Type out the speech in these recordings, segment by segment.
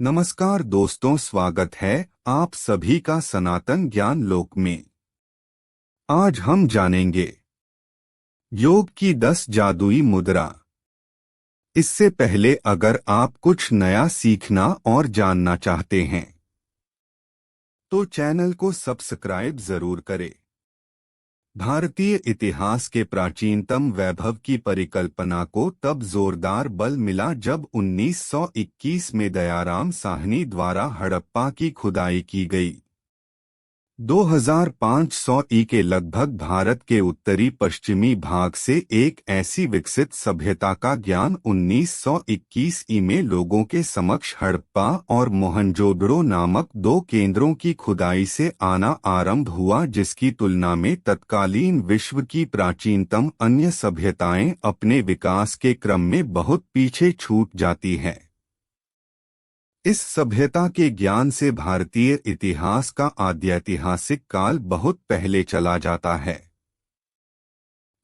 नमस्कार दोस्तों, स्वागत है आप सभी का सनातन ज्ञान लोक में। आज हम जानेंगे योग की 10 जादुई मुद्रा। इससे पहले अगर आप कुछ नया सीखना और जानना चाहते हैं तो चैनल को सब्सक्राइब जरूर करें। भारतीय इतिहास के प्राचीनतम वैभव की परिकल्पना को तब जोरदार बल मिला जब 1921 में दयाराम साहनी द्वारा हड़प्पा की खुदाई की गई। 2500 ई के लगभग भारत के उत्तरी पश्चिमी भाग से एक ऐसी विकसित सभ्यता का ज्ञान 1921 ई में लोगों के समक्ष हड़प्पा और मोहनजोदड़ो नामक दो केंद्रों की खुदाई से आना आरंभ हुआ, जिसकी तुलना में तत्कालीन विश्व की प्राचीनतम अन्य सभ्यताएं अपने विकास के क्रम में बहुत पीछे छूट जाती हैं। इस सभ्यता के ज्ञान से भारतीय इतिहास का आद्यैतिहासिक काल बहुत पहले चला जाता है।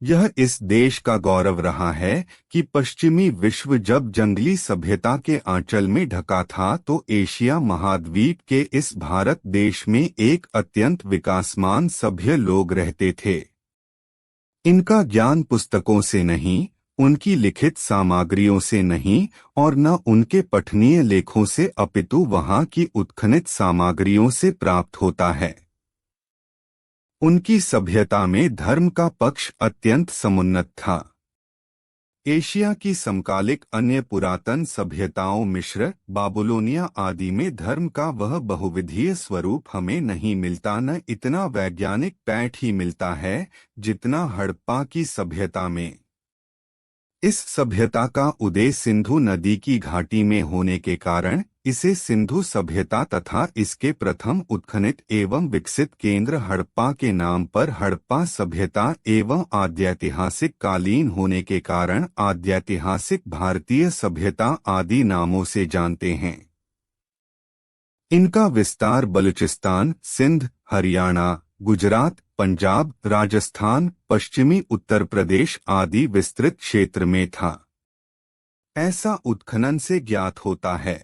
यह इस देश का गौरव रहा है कि पश्चिमी विश्व जब जंगली सभ्यता के आंचल में ढका था तो एशिया महाद्वीप के इस भारत देश में एक अत्यंत विकासमान सभ्य लोग रहते थे। इनका ज्ञान पुस्तकों से नहीं, उनकी लिखित सामग्रियों से नहीं और न उनके पठनीय लेखों से अपितु वहां की उत्खनित सामग्रियों से प्राप्त होता है। उनकी सभ्यता में धर्म का पक्ष अत्यंत समुन्नत था। एशिया की समकालिक अन्य पुरातन सभ्यताओं मिस्र, बाबुलोनिया आदि में धर्म का वह बहुविधीय स्वरूप हमें नहीं मिलता, न इतना वैज्ञानिक पैठ ही मिलता है जितना हड़प्पा की सभ्यता में। इस सभ्यता का उदय सिंधु नदी की घाटी में होने के कारण इसे सिंधु सभ्यता तथा इसके प्रथम उत्खनित एवं विकसित केंद्र हड़प्पा के नाम पर हड़प्पा सभ्यता एवं आद्यैतिहासिक कालीन होने के कारण आद्यैतिहासिक भारतीय सभ्यता आदि नामों से जानते हैं। इनका विस्तार बलूचिस्तान, सिंध, हरियाणा, गुजरात, पंजाब, राजस्थान, पश्चिमी उत्तर प्रदेश आदि विस्तृत क्षेत्र में था, ऐसा उत्खनन से ज्ञात होता है।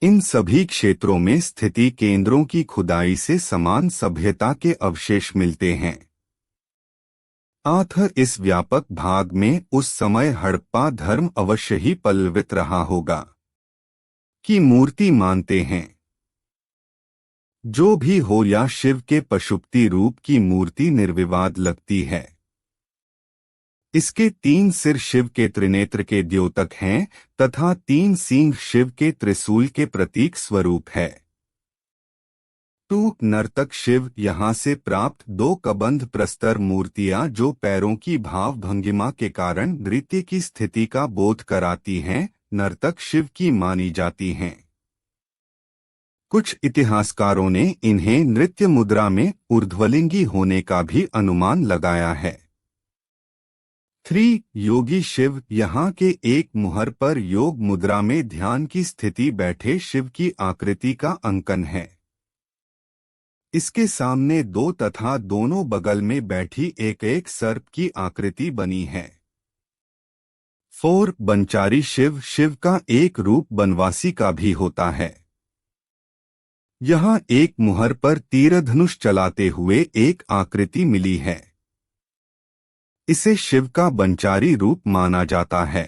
इन सभी क्षेत्रों में स्थिति केंद्रों की खुदाई से समान सभ्यता के अवशेष मिलते हैं। अतः इस व्यापक भाग में उस समय हड़प्पा धर्म अवश्य ही पल्लवित रहा होगा। की मूर्ति मानते हैं जो भी हो, या शिव के पशुपति रूप की मूर्ति निर्विवाद लगती है। इसके 3 सिर शिव के त्रिनेत्र के द्योतक हैं तथा 3 सींग शिव के त्रिशूल के प्रतीक स्वरूप है। नर्तक शिव यहाँ से प्राप्त 2 कबंध प्रस्तर मूर्तियां जो पैरों की भाव भंगिमा के कारण नृत्य की स्थिति का बोध कराती हैं, नर्तक शिव की मानी जाती हैं। कुछ इतिहासकारों ने इन्हें नृत्य मुद्रा में ऊर्ध्वलिंगी होने का भी अनुमान लगाया है। 3 योगी शिव यहाँ के एक मुहर पर योग मुद्रा में ध्यान की स्थिति बैठे शिव की आकृति का अंकन है। इसके सामने 2 तथा दोनों बगल में बैठी एक सर्प की आकृति बनी है। 4 बनचारी शिव, शिव का एक रूप बनवासी का भी होता है। यहाँ एक मुहर पर तीरधनुष चलाते हुए एक आकृति मिली है। इसे शिव का बनचारी रूप माना जाता है।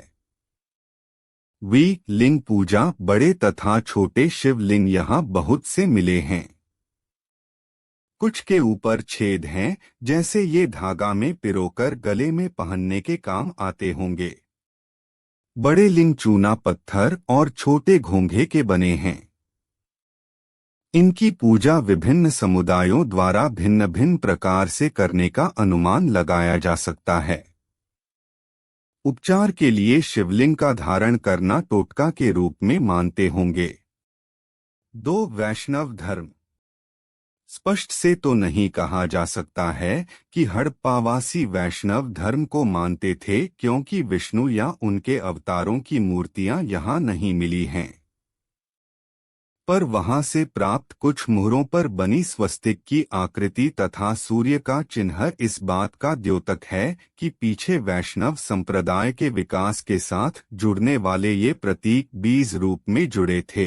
लिंग पूजा, बड़े तथा छोटे शिवलिंग यहाँ बहुत से मिले हैं। कुछ के ऊपर छेद हैं, जैसे ये धागा में पिरोकर गले में पहनने के काम आते होंगे। बड़े लिंग चूना पत्थर और छोटे घोंघे के बने हैं। इनकी पूजा विभिन्न समुदायों द्वारा भिन्न भिन्न प्रकार से करने का अनुमान लगाया जा सकता है। उपचार के लिए शिवलिंग का धारण करना टोटका के रूप में मानते होंगे। 2 वैष्णव धर्म। स्पष्ट से तो नहीं कहा जा सकता है कि हड़प्पावासी वैष्णव धर्म को मानते थे, क्योंकि विष्णु या उनके अवतारों की मूर्तियां यहाँ नहीं मिली हैं। पर वहां से प्राप्त कुछ मुहरों पर बनी स्वस्तिक की आकृति तथा सूर्य का चिन्ह इस बात का द्योतक है कि पीछे वैष्णव संप्रदाय के विकास के साथ जुड़ने वाले ये प्रतीक बीज रूप में जुड़े थे।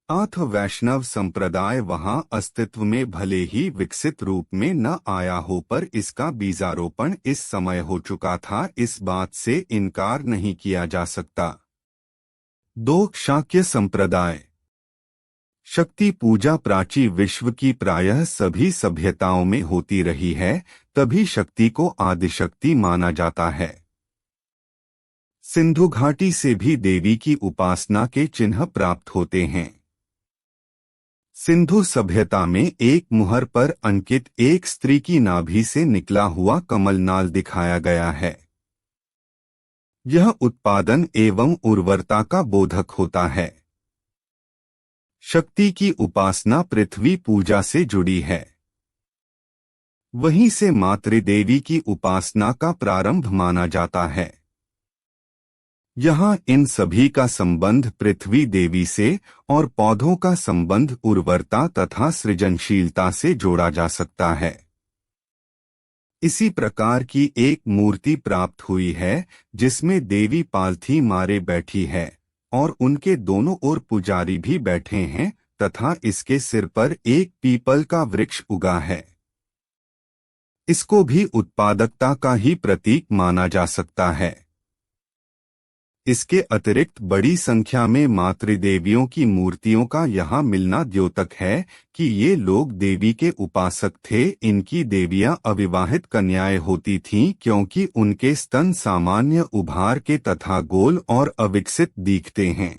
अथ वैष्णव संप्रदाय वहां अस्तित्व में भले ही विकसित रूप में न आया हो, पर इसका बीजारोपण इस समय हो चुका था, इस बात से इनकार नहीं किया जा सकता। 2 शाक्य संप्रदाय। शक्ति पूजा प्राची विश्व की प्रायः सभी सभ्यताओं में होती रही है, तभी शक्ति को आदिशक्ति माना जाता है। सिंधु घाटी से भी देवी की उपासना के चिन्ह प्राप्त होते हैं। सिंधु सभ्यता में एक मुहर पर अंकित एक स्त्री की नाभि से निकला हुआ कमलनाल दिखाया गया है। यह उत्पादन एवं उर्वरता का बोधक होता है। शक्ति की उपासना पृथ्वी पूजा से जुड़ी है। वहीं से मातृदेवी की उपासना का प्रारंभ माना जाता है। यहाँ इन सभी का संबंध पृथ्वी देवी से और पौधों का संबंध उर्वरता तथा सृजनशीलता से जोड़ा जा सकता है। इसी प्रकार की एक मूर्ति प्राप्त हुई है जिसमें देवी पालथी मारे बैठी है और उनके दोनों ओर पुजारी भी बैठे हैं तथा इसके सिर पर एक पीपल का वृक्ष उगा है। इसको भी उत्पादकता का ही प्रतीक माना जा सकता है। इसके अतिरिक्त बड़ी संख्या में मातृदेवियों की मूर्तियों का यहाँ मिलना द्योतक है कि ये लोग देवी के उपासक थे। इनकी देवियां अविवाहित कन्याएं होती थीं क्योंकि उनके स्तन सामान्य उभार के तथा गोल और अविकसित दिखते हैं।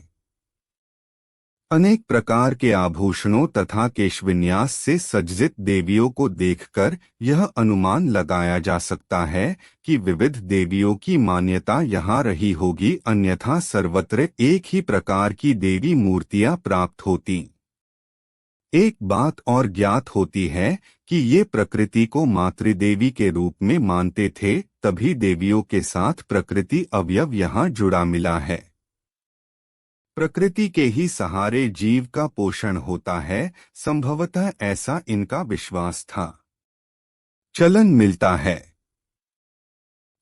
अनेक प्रकार के आभूषणों तथा केशविन्यास से सज्जित देवियों को देखकर यह अनुमान लगाया जा सकता है कि विविध देवियों की मान्यता यहाँ रही होगी, अन्यथा सर्वत्र एक ही प्रकार की देवी मूर्तियां प्राप्त होती। एक बात और ज्ञात होती है कि ये प्रकृति को मातृदेवी के रूप में मानते थे, तभी देवियों के साथ प्रकृति अवयव यहाँ जुड़ा मिला है। प्रकृति के ही सहारे जीव का पोषण होता है, संभवतः ऐसा इनका विश्वास था। चलन मिलता है।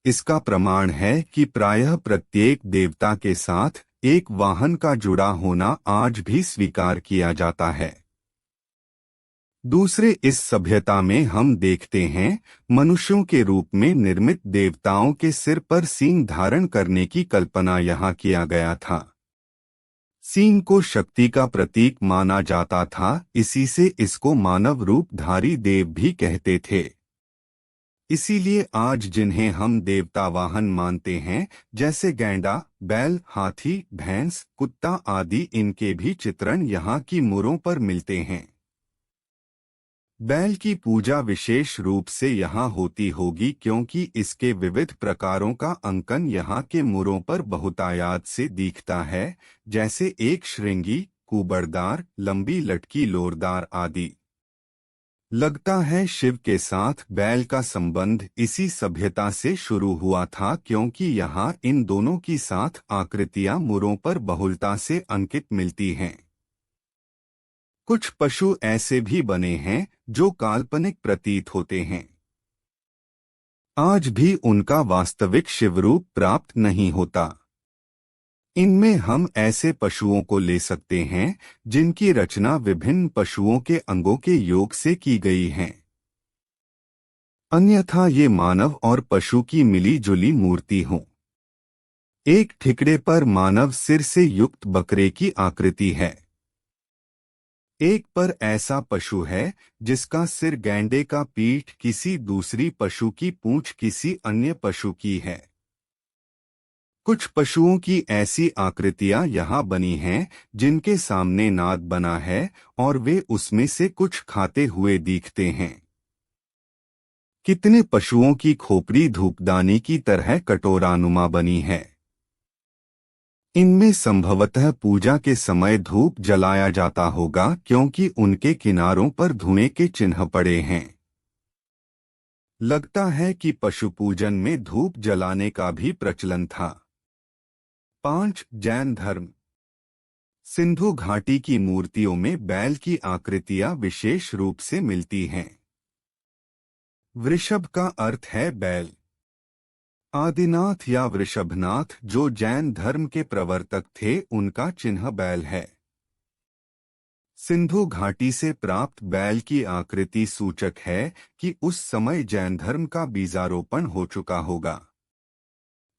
इसका प्रमाण है कि प्रायः प्रत्येक देवता के साथ एक वाहन का जुड़ा होना आज भी स्वीकार किया जाता है। दूसरे इस सभ्यता में हम देखते हैं मनुष्यों के रूप में निर्मित देवताओं के सिर पर सींग धारण करने की कल्पना यहाँ किया गया था। सींग को शक्ति का प्रतीक माना जाता था, इसी से इसको मानव रूपधारी देव भी कहते थे। इसीलिए आज जिन्हें हम देवता वाहन मानते हैं, जैसे गैंडा, बैल, हाथी, भैंस, कुत्ता आदि, इनके भी चित्रण यहाँ की मुरों पर मिलते हैं। बैल की पूजा विशेष रूप से यहाँ होती होगी क्योंकि इसके विविध प्रकारों का अंकन यहाँ के मुरों पर बहुतायत से दिखता है, जैसे एक श्रृंगी, कुबड़दार, लंबी लटकी लोरदार आदि। लगता है शिव के साथ बैल का संबंध इसी सभ्यता से शुरू हुआ था क्योंकि यहाँ इन दोनों की साथ आकृतियां मुरों पर बहुलता से अंकित मिलती हैं। कुछ पशु ऐसे भी बने हैं जो काल्पनिक प्रतीत होते हैं। आज भी उनका वास्तविक शिवरूप प्राप्त नहीं होता। इनमें हम ऐसे पशुओं को ले सकते हैं जिनकी रचना विभिन्न पशुओं के अंगों के योग से की गई है। अन्यथा ये मानव और पशु की मिली जुली मूर्ति हों। एक ठिकड़े पर मानव सिर से युक्त बकरे की आकृति है। एक पर ऐसा पशु है जिसका सिर गैंडे का, पीठ किसी दूसरी पशु की, पूंछ किसी अन्य पशु की है। कुछ पशुओं की ऐसी आकृतियां यहाँ बनी हैं जिनके सामने नाद बना है और वे उसमें से कुछ खाते हुए दिखते हैं। कितने पशुओं की खोपड़ी धूपदानी की तरह कटोरानुमा बनी है। इनमें संभवतः पूजा के समय धूप जलाया जाता होगा क्योंकि उनके किनारों पर धुएं के चिन्ह पड़े हैं। लगता है कि पशु पूजन में धूप जलाने का भी प्रचलन था। 5. जैन धर्म। सिंधु घाटी की मूर्तियों में बैल की आकृतियां विशेष रूप से मिलती हैं। वृषभ का अर्थ है बैल। आदिनाथ या वृषभनाथ जो जैन धर्म के प्रवर्तक थे, उनका चिन्ह बैल है। सिंधु घाटी से प्राप्त बैल की आकृति सूचक है कि उस समय जैन धर्म का बीजारोपण हो चुका होगा।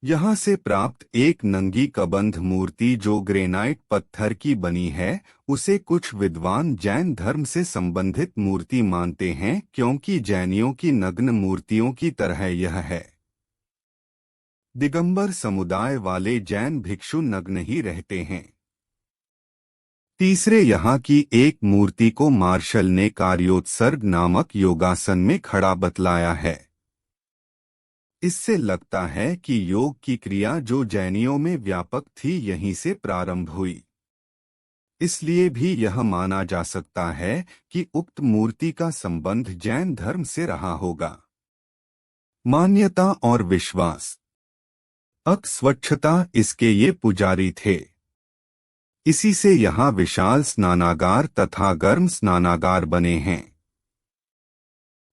यहाँ से प्राप्त एक नंगी कबंध मूर्ति जो ग्रेनाइट पत्थर की बनी है, उसे कुछ विद्वान जैन धर्म से संबंधित मूर्ति मानते हैं, क्योंकि जैनियों की नग्न मूर्तियों की तरह यह है। दिगंबर समुदाय वाले जैन भिक्षु नग्न ही रहते हैं। तीसरे, यहाँ की एक मूर्ति को मार्शल ने कार्योत्सर्ग नामक योगासन में खड़ा बतलाया है। इससे लगता है कि योग की क्रिया जो जैनियों में व्यापक थी, यहीं से प्रारंभ हुई। इसलिए भी यह माना जा सकता है कि उक्त मूर्ति का संबंध जैन धर्म से रहा होगा। मान्यता और विश्वास। स्वच्छता इसके ये पुजारी थे। इसी से यहाँ विशाल स्नानागार तथा गर्म स्नानागार बने हैं।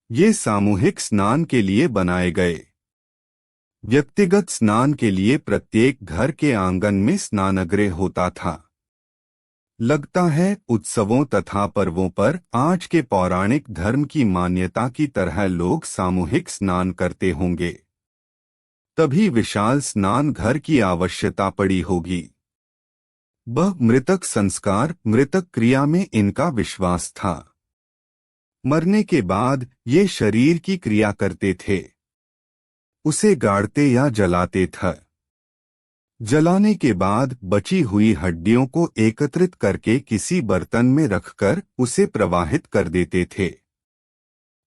ये सामूहिक स्नान के लिए बनाए गए। व्यक्तिगत स्नान के लिए प्रत्येक घर के आंगन में स्नानगृह होता था। लगता है उत्सवों तथा पर्वों पर आज के पौराणिक धर्म की मान्यता की तरह लोग सामूहिक स्नान करते होंगे, तभी विशाल स्नान घर की आवश्यकता पड़ी होगी। मृतक संस्कार, मृतक क्रिया में इनका विश्वास था। मरने के बाद ये शरीर की क्रिया करते थे, उसे गाड़ते या जलाते थे। जलाने के बाद बची हुई हड्डियों को एकत्रित करके किसी बर्तन में रखकर उसे प्रवाहित कर देते थे।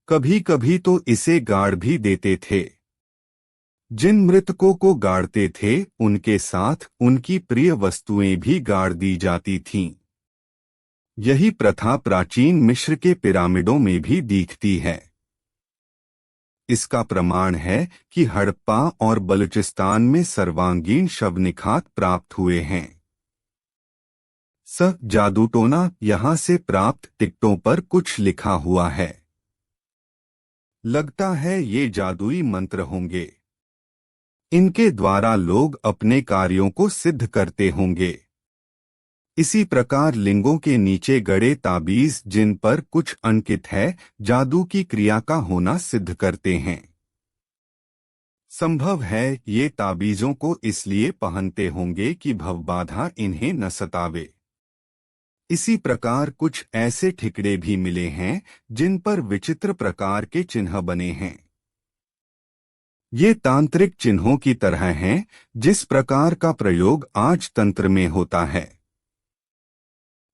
कभी कभी तो इसे गाड़ भी देते थे। जिन मृतकों को गाड़ते थे, उनके साथ उनकी प्रिय वस्तुएं भी गाड़ दी जाती थीं। यही प्रथा प्राचीन मिस्र के पिरामिडों में भी दिखती है। इसका प्रमाण है कि हड़प्पा और बलूचिस्तान में सर्वांगीण शवनिखात प्राप्त हुए हैं। जादूटोना, यहाँ से प्राप्त टिकटों पर कुछ लिखा हुआ है। लगता है ये जादुई मंत्र होंगे। इनके द्वारा लोग अपने कार्यों को सिद्ध करते होंगे। इसी प्रकार लिंगों के नीचे गड़े ताबीज जिन पर कुछ अंकित है, जादू की क्रिया का होना सिद्ध करते हैं। संभव है ये ताबीजों को इसलिए पहनते होंगे कि भवबाधा इन्हें न सतावे। इसी प्रकार कुछ ऐसे ठिकड़े भी मिले हैं जिन पर विचित्र प्रकार के चिन्ह बने हैं। ये तांत्रिक चिन्हों की तरह हैं, जिस प्रकार का प्रयोग आज तंत्र में होता है।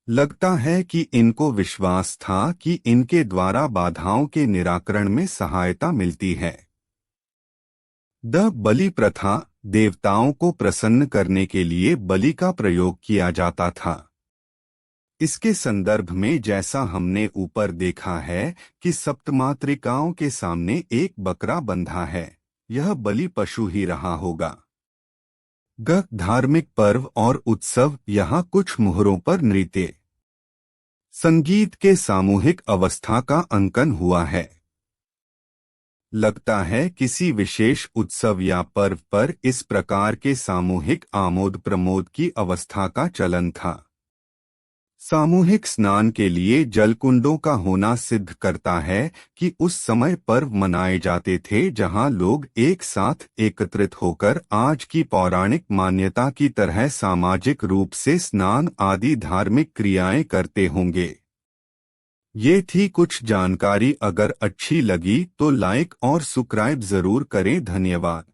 लगता है कि इनको विश्वास था कि इनके द्वारा बाधाओं के निराकरण में सहायता मिलती है। बलि प्रथा, देवताओं को प्रसन्न करने के लिए बलि का प्रयोग किया जाता था। इसके संदर्भ में जैसा हमने ऊपर देखा है कि सप्तमातृकाओं के सामने एक बकरा बंधा है, यह बलि पशु ही रहा होगा। धार्मिक पर्व और उत्सव, यहाँ कुछ मुहरों पर नृत्य संगीत के सामूहिक अवस्था का अंकन हुआ है। लगता है किसी विशेष उत्सव या पर्व पर इस प्रकार के सामूहिक आमोद प्रमोद की अवस्था का चलन था। सामूहिक स्नान के लिए जलकुंडों का होना सिद्ध करता है कि उस समय पर्व मनाए जाते थे जहां लोग एक साथ एकत्रित होकर आज की पौराणिक मान्यता की तरह सामाजिक रूप से स्नान आदि धार्मिक क्रियाएं करते होंगे। ये थी कुछ जानकारी। अगर अच्छी लगी तो लाइक और सब्सक्राइब जरूर करें। धन्यवाद।